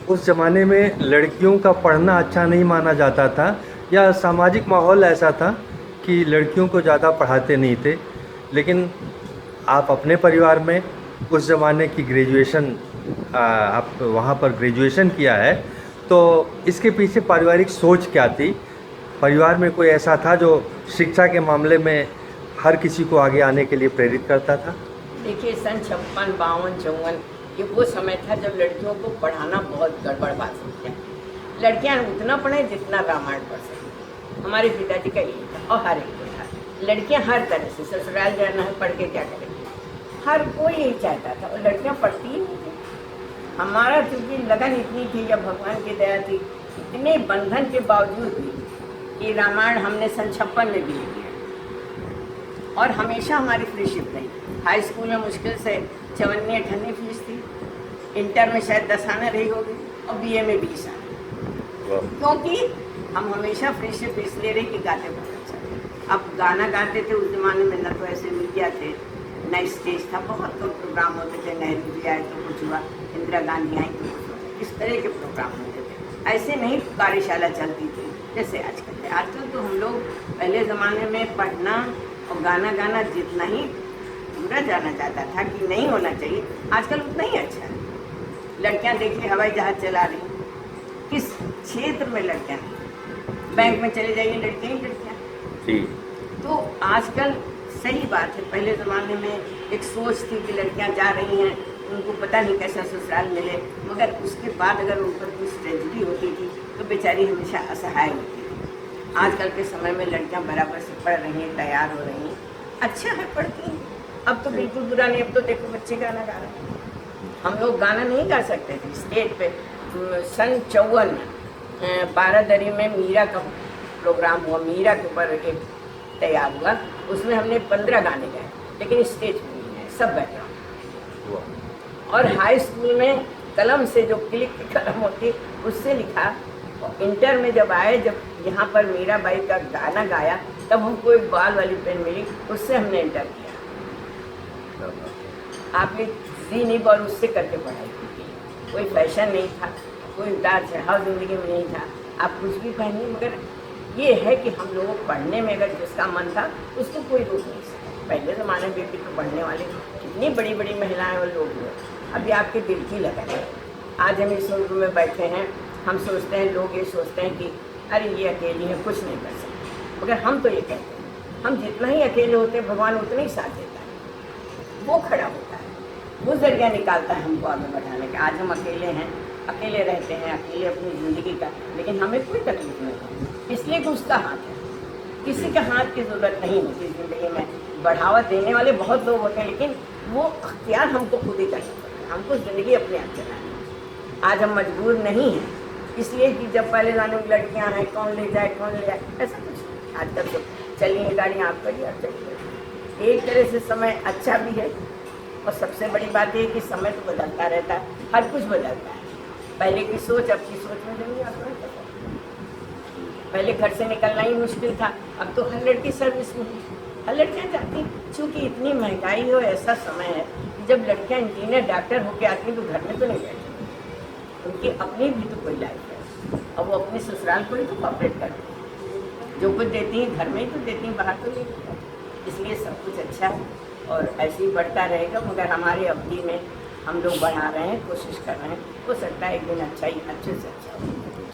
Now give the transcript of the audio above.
उस ज़माने में लड़कियों का पढ़ना अच्छा नहीं माना जाता था, या सामाजिक माहौल ऐसा था कि लड़कियों को ज़्यादा पढ़ाते नहीं थे। लेकिन आप अपने परिवार में उस ज़माने की ग्रेजुएशन, आप वहाँ पर ग्रेजुएशन किया है, तो इसके पीछे पारिवारिक सोच क्या थी? परिवार में कोई ऐसा था जो शिक्षा के मामले में हर किसी को आगे आने के लिए प्रेरित करता था? देखिए, सन 56, 52, 54 ये वो समय था जब लड़कियों को पढ़ाना बहुत गड़बड़ बात समझा। लड़कियां उतना पढ़ें जितना रामायण पढ़ सकें। हमारे पिताजी का यही था और हर एक को था। लड़कियां हर तरह से ससुराल जाना है, पढ़ के क्या करेंगी, हर कोई यही चाहता था और लड़कियां पढ़ती ही नहीं थी। हमारा चूँकि लगन इतनी थी या भगवान की दया थी, इतने बंधन के बावजूद भी कि रामायण हमने सन 56 में भी लिखी और हमेशा हमारी फ्रीशिप रही। हाई स्कूल में मुश्किल से 54-58 फीस थी, इंटर में शायद 10 आना रही होगी और बीए में 20 आना, क्योंकि हम हमेशा फ्रीशिप इसलिए रही कि गाते बहुत अच्छा। अब गाना गाते थे उस जमाने में, न तो ऐसे मीडिया थे, न स्टेज था, बहुत कम प्रोग्राम होते थे। नेहरू जी आए तो कुछ हुआ, इंदिरा गांधी आई तो कुछ हुआ, इस तरह के प्रोग्राम होते थे। ऐसे नहीं कार्यशाला चलती थी जैसे आजकल है। आजकल तो हम लोग, पहले ज़माने में पढ़ना और गाना गाना जितना ही बुरा जाना जाता था कि नहीं होना चाहिए, आजकल उतना ही अच्छा है। लड़कियां देखिए हवाई जहाज चला रही, किस क्षेत्र में लड़कियां, बैंक में चले जाइए लड़कियां ही लड़कियां। जी। तो आजकल सही बात है, पहले ज़माने में एक सोच थी कि लड़कियां जा रही हैं, उनको पता नहीं कैसा ससुराल मिले, मगर उसके बाद अगर उन पर कुछ ट्रेजेडी होती थी तो बेचारी हमेशा असहाय होती थी। आजकल के समय में लड़कियां बराबर से पढ़ रही हैं, तैयार हो रही हैं, अच्छा है, पढ़ती हैं। अब तो बिल्कुल बुरा नहीं, अब तो देखो बच्चे गाना गा रहे हैं। हम लोग गाना नहीं गा सकते थे स्टेज पे। सन 54 में बारादरी में मीरा का प्रोग्राम हुआ, मीरा के ऊपर एक तैयार हुआ, उसमें हमने 15 गाने गाए, लेकिन स्टेज पे नहीं गाए, सब बैकग्राउंड। और हाई स्कूल में कलम से, जो क्लिक की कलम होती उससे लिखा। और इंटर में जब आए, जब यहाँ पर मीरा बाई का गाना गाया, तब हमको एक बाल वाली पेन मिली, उससे हमने इंटर किया। आपने जी नहीं और उससे करके पढ़ाई की। कोई फैशन नहीं था, कोई उतार चढ़ाव ज़िंदगी में नहीं था, आप कुछ भी पहनिए, मगर ये है कि हम लोगों को पढ़ने में अगर जिसका मन था उसको कोई रोक नहीं सकता। पहले ज़माने में भी तो पढ़ने वाले कितनी बड़ी बड़ी महिलाएं और लोग हुए। अभी आपके दिल की लगन है। आज हम इस उम्र में बैठे हैं, हम सोचते हैं, लोग ये सोचते हैं कि अरे ये अकेली है, कुछ नहीं कर सकते, मगर हम तो ये कहते हैं, हम जितना ही अकेले होते हैं भगवान उतना ही साथ देता है, वो खड़ा होता है, वो जरिया निकालता है हमको आगे बढ़ाने का। आज हम अकेले हैं, अकेले रहते हैं, अकेले अपनी ज़िंदगी का, लेकिन हमें कोई तकलीफ नहीं है, इसलिए कि उसका हाथ है। किसी के हाथ की ज़रूरत नहीं होती ज़िंदगी में। बढ़ावा देने वाले बहुत लोग होते हैं, लेकिन वो अख्तियार हमको खुद ही करना पड़ता है, हमको ज़िंदगी अपने आप चलानी है। आज हम मजबूर नहीं हैं, इसलिए कि जब पहले ज़माने में लड़कियाँ हैं, कौन ले जाए कौन ले जाए, ऐसा कुछ नहीं। आजकल तो चलिए गाड़ियाँ आप करिए, आप चलिए। एक तरह से समय अच्छा भी है, और सबसे बड़ी बात ये कि समय तो बदलता रहता है, हर कुछ बदलता है। पहले की सोच अब की सोच में जमीन आसमान का फर्क है। पहले घर से निकलना ही मुश्किल था, अब तो हर लड़की सर्विस में है, हर लड़कियाँ जाती हैं। चूँकि इतनी महंगाई हो, ऐसा समय है कि जब लड़कियाँ इंजीनियर डॉक्टर होकर आती हैं तो घर में तो नहीं बैठती, उनकी अपनी भी तो कोई लाइफ है, और वो अपने ससुराल को ही तो कॉपरेट करती हैं। जो कुछ देती हैं घर में ही तो देती हैं, बाहर तो नहीं देती। इसलिए सब कुछ अच्छा है और ऐसे ही बढ़ता रहेगा, मगर हमारी अवधि में हम लोग बढ़ा रहे हैं, कोशिश कर रहे हैं, हो सकता है एक दिन अच्छा ही अच्छे से अच्छा हो।